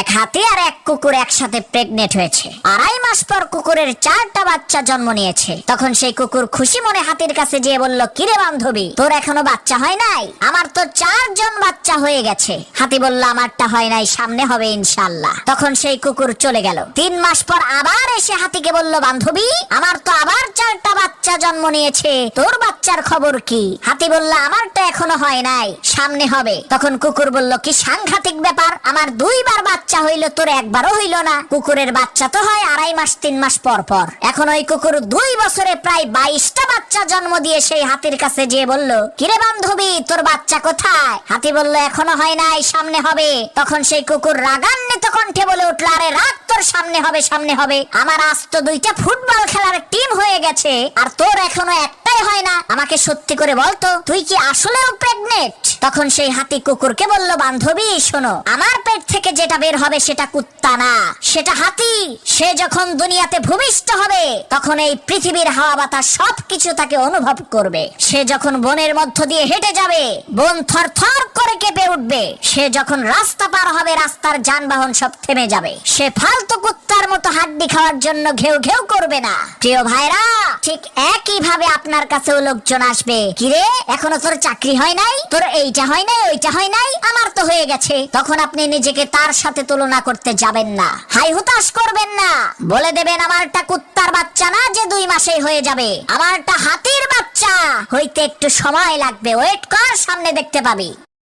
এক হাতি আর এক কুকুর একসাথে প্রেগনেন্ট হয়েছে। 2.5 মাস পর কুকুরের 4টা বাচ্চা জন্ম নিয়েছে। তখন সেই কুকুর খুশি মনে হাতির কাছে যেয়ে বলল, কিরে বান্ধবী, তোর এখনো বাচ্চা হয় নাই? আমার তো 4জন বাচ্চা হয়ে গেছে। হাতি বলল, আমারটা হয় নাই, সামনে হবে ইনশাআল্লাহ। তখন সেই কুকুর চলে গেল। 3 মাস পর আবার এসে হাতিকে বলল, বান্ধবী, আমার তো আবার 4টা বাচ্চা জন্ম নিয়েছে, তোর বাচ্চার খবর কি? হাতি বলল, আমারটা এখনো হয় নাই, সামনে হবে। তখন কুকুর বলল, কি সাংঘাতিক ব্যাপার, আমার 2বার বাচ্চা হইল, তোর একবারও হইল না। কুকুরের বাচ্চা তো হয় 2.5 মাস 3 মাস পর পর। এখন ওই কুকুর 2 বছরে প্রায় 22টা বাচ্চা জন্ম দিয়ে সেই হাতির কাছে যেয়ে বলল, কিরে বান্ধবী, তোর বাচ্চা কোথায়? হাতি বলল, এখনো হয় নাই, সামনে হবে। তখন সেই কুকুর রাগান্বিত কণ্ঠে বলে উঠল, আরে রাগ তোর, সামনে হবে, সামনে হবে। আমার আজ তো 2টা ফুটবল খেলার টিম হয়ে গেছে, আর তোর এখনো একটাই হয় না। আমাকে সত্যি করে বলতো, তুই কি আসলেও প্রেগনেন্ট? তখন সেই হাতি কুকুরকে বলল, বান্ধবী শোনো, আমার পেট থেকে যেটা বের হবে সেটা কুত্তা না, সেটা হাতি। সে যখন দুনিয়াতে ভূমিষ্ঠ হবে তখন এই পৃথিবীর হাওয়া বাতাস সবকিছু তাকে অনুভব করবে। সে যখন বনের মধ্য দিয়ে হেঁটে যাবে, বন থরথর করে কেঁপে উঠবে। সে যখন রাস্তা পার হবে, রাস্তার যানবাহন সব থেমে যাবে। সে ফালতু কুত্তার মতো হাড্ডি খাওয়ার জন্য ঘেউ ঘেউ করবে না। প্রিয় ভাইরা, ঠিক একই ভাবে আপনার কাছেও লোকজন আসবে, কিরে এখনো তোর চাকরি হয় নাই, তোর এইটা হয় নাই, ওইটা হয় নাই, আমার তো হয়ে গেছে। তখন আপনি নিজেকে তার সাথে তুলনা করতে যাবেন না, হাই হুতাশ করবেন না। বলে দেবেন, আমারটা কুত্তার বাচ্চা না যে 2 মাসেই হয়ে যাবে, আমারটা হাতির বাচ্চা, হইতে একটু সময় লাগবে, ওয়েট কর, সামনে দেখতে পাবি।